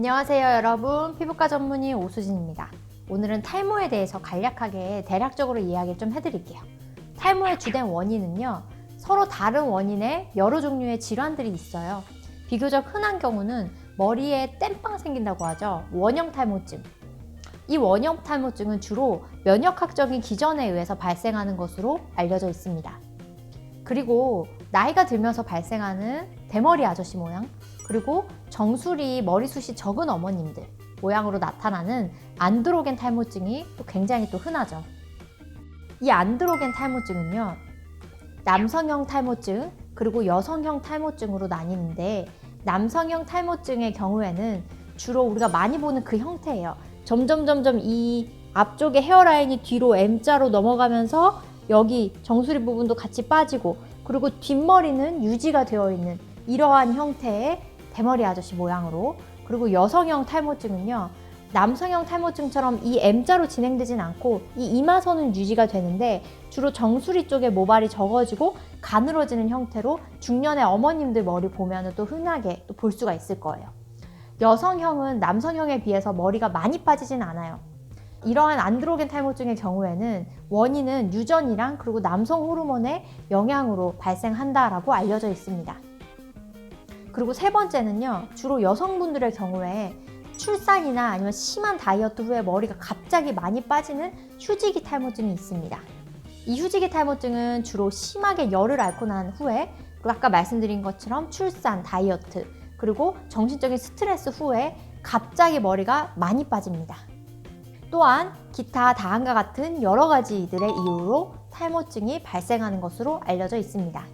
안녕하세요 여러분, 피부과 전문의 오수진입니다. 오늘은 탈모에 대해서 간략하게 대략적으로 이야기를 좀 해드릴게요. 탈모의 주된 원인은요, 서로 다른 원인의 여러 종류의 질환들이 있어요. 비교적 흔한 경우는 머리에 땜빵 생긴다고 하죠. 원형 탈모증. 이 원형 탈모증은 주로 면역학적인 기전에 의해서 발생하는 것으로 알려져 있습니다. 그리고 나이가 들면서 발생하는 대머리 아저씨 모양, 그리고 정수리 머리숱이 적은 어머님들 모양으로 나타나는 안드로겐 탈모증이 또 굉장히 또 흔하죠. 이 안드로겐 탈모증은요, 남성형 탈모증 그리고 여성형 탈모증으로 나뉘는데, 남성형 탈모증의 경우에는 주로 우리가 많이 보는 그 형태예요. 점점 이 앞쪽에 헤어라인이 뒤로 M자로 넘어가면서 여기 정수리 부분도 같이 빠지고, 그리고 뒷머리는 유지가 되어 있는 이러한 형태의 대머리 아저씨 모양으로. 그리고 여성형 탈모증은요, 남성형 탈모증처럼 이 M자로 진행되진 않고 이 이마선은 유지가 되는데 주로 정수리 쪽에 모발이 적어지고 가늘어지는 형태로 중년의 어머님들 머리 보면 또 흔하게 또 볼 수가 있을 거예요. 여성형은 남성형에 비해서 머리가 많이 빠지진 않아요. 이러한 안드로겐 탈모증의 경우에는 원인은 유전이랑 그리고 남성 호르몬의 영향으로 발생한다라고 알려져 있습니다. 그리고 세 번째는요, 주로 여성분들의 경우에 출산이나 아니면 심한 다이어트 후에 머리가 갑자기 많이 빠지는 휴지기 탈모증이 있습니다. 이 휴지기 탈모증은 주로 심하게 열을 앓고 난 후에, 그리고 아까 말씀드린 것처럼 출산, 다이어트, 그리고 정신적인 스트레스 후에 갑자기 머리가 많이 빠집니다. 또한 기타 다음과 같은 여러 가지들의 이유로 탈모증이 발생하는 것으로 알려져 있습니다.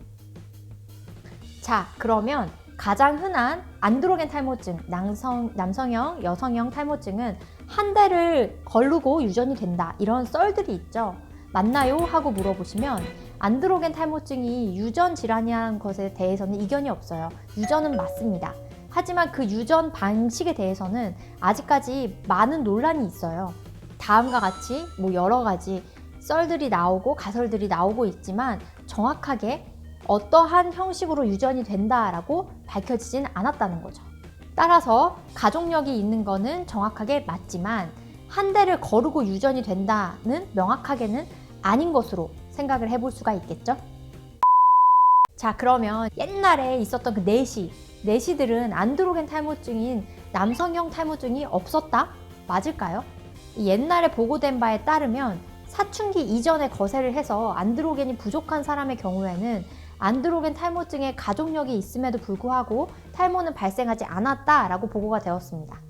자, 그러면 가장 흔한 안드로겐 탈모증, 남성형, 여성형 탈모증은 한 대를 거르고 유전이 된다, 이런 썰들이 있죠. 맞나요? 하고 물어보시면 안드로겐 탈모증이 유전 질환이라는 것에 대해서는 이견이 없어요. 유전은 맞습니다. 하지만 그 유전 방식에 대해서는 아직까지 많은 논란이 있어요. 다음과 같이 여러 가지 썰들이 나오고 가설들이 나오고 있지만 정확하게 어떠한 형식으로 유전이 된다라고 밝혀지진 않았다는 거죠. 따라서 가족력이 있는 거는 정확하게 맞지만 한 대를 거르고 유전이 된다는 명확하게는 아닌 것으로 생각을 해볼 수가 있겠죠. 자, 그러면 옛날에 있었던 그 내시들은 안드로겐 탈모증인 남성형 탈모증이 없었다? 맞을까요? 옛날에 보고된 바에 따르면 사춘기 이전에 거세를 해서 안드로겐이 부족한 사람의 경우에는 안드로겐 탈모증에 가족력이 있음에도 불구하고 탈모는 발생하지 않았다라고 보고가 되었습니다.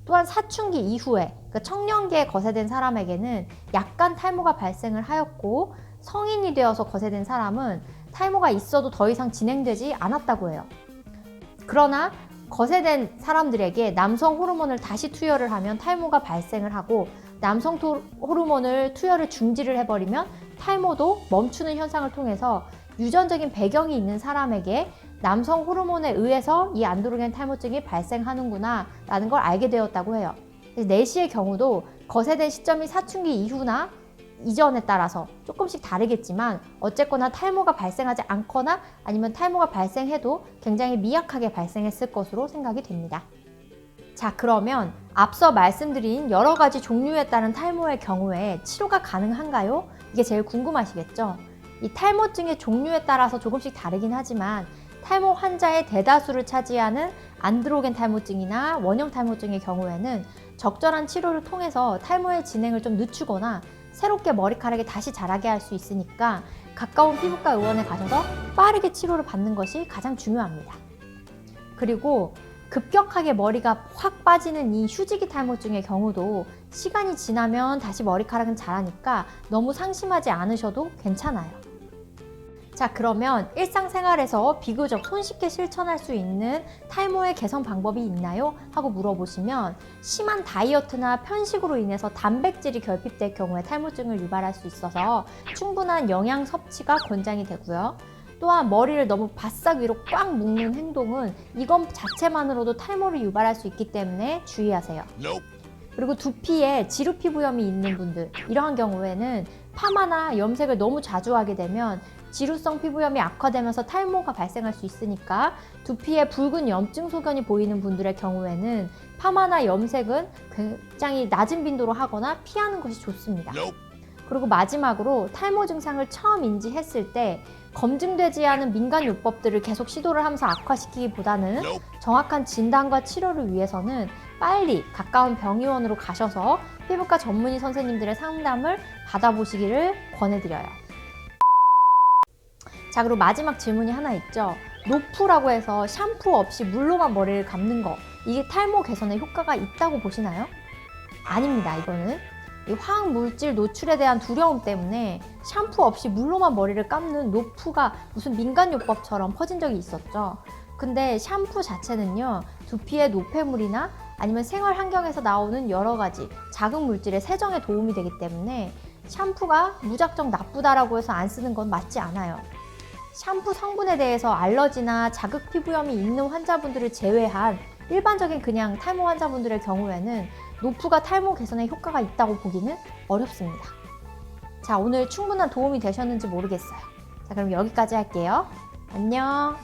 또한 사춘기 이후에, 청년기에 거세된 사람에게는 약간 탈모가 발생을 하였고, 성인이 되어서 거세된 사람은 탈모가 있어도 더 이상 진행되지 않았다고 해요. 그러나 거세된 사람들에게 남성 호르몬을 다시 투여를 하면 탈모가 발생을 하고, 남성 호르몬을 투여를 중지를 해버리면 탈모도 멈추는 현상을 통해서 유전적인 배경이 있는 사람에게 남성 호르몬에 의해서 이 안드로겐 탈모증이 발생하는구나 라는 걸 알게 되었다고 해요. 내시의 경우도 거세된 시점이 사춘기 이후나 이전에 따라서 조금씩 다르겠지만 어쨌거나 탈모가 발생하지 않거나 아니면 탈모가 발생해도 굉장히 미약하게 발생했을 것으로 생각이 됩니다. 자, 그러면 앞서 말씀드린 여러 가지 종류에 따른 탈모의 경우에 치료가 가능한가요? 이게 제일 궁금하시겠죠? 이 탈모증의 종류에 따라서 조금씩 다르긴 하지만 탈모 환자의 대다수를 차지하는 안드로겐 탈모증이나 원형 탈모증의 경우에는 적절한 치료를 통해서 탈모의 진행을 좀 늦추거나 새롭게 머리카락이 다시 자라게 할 수 있으니까 가까운 피부과 의원에 가셔서 빠르게 치료를 받는 것이 가장 중요합니다. 그리고 급격하게 머리가 확 빠지는 이 휴지기 탈모증의 경우도 시간이 지나면 다시 머리카락은 자라니까 너무 상심하지 않으셔도 괜찮아요. 자, 그러면 일상생활에서 비교적 손쉽게 실천할 수 있는 탈모의 개선 방법이 있나요? 하고 물어보시면 심한 다이어트나 편식으로 인해서 단백질이 결핍될 경우에 탈모증을 유발할 수 있어서 충분한 영양 섭취가 권장이 되고요. 또한 머리를 너무 바싹 위로 꽉 묶는 행동은 이것 자체만으로도 탈모를 유발할 수 있기 때문에 주의하세요. 그리고 두피에 지루 피부염이 있는 분들, 이러한 경우에는 파마나 염색을 너무 자주 하게 되면 지루성 피부염이 악화되면서 탈모가 발생할 수 있으니까 두피에 붉은 염증 소견이 보이는 분들의 경우에는 파마나 염색은 굉장히 낮은 빈도로 하거나 피하는 것이 좋습니다. 그리고 마지막으로 탈모 증상을 처음 인지했을 때 검증되지 않은 민간 요법들을 계속 시도를 하면서 악화시키기보다는 정확한 진단과 치료를 위해서는 빨리 가까운 병의원으로 가셔서 피부과 전문의 선생님들의 상담을 받아보시기를 권해드려요. 자, 그리고 마지막 질문이 하나 있죠. 노프라고 해서 샴푸 없이 물로만 머리를 감는 거, 이게 탈모 개선에 효과가 있다고 보시나요? 아닙니다. 이거는 이 화학 물질 노출에 대한 두려움 때문에 샴푸 없이 물로만 머리를 감는 노프가 무슨 민간요법처럼 퍼진 적이 있었죠. 근데 샴푸 자체는요, 두피의 노폐물이나 아니면 생활 환경에서 나오는 여러 가지 자극 물질의 세정에 도움이 되기 때문에 샴푸가 무작정 나쁘다라고 해서 안 쓰는 건 맞지 않아요. 샴푸 성분에 대해서 알러지나 자극 피부염이 있는 환자분들을 제외한 일반적인 그냥 탈모 환자분들의 경우에는 노프가 탈모 개선에 효과가 있다고 보기는 어렵습니다. 자, 오늘 충분한 도움이 되셨는지 모르겠어요. 자, 그럼 여기까지 할게요. 안녕.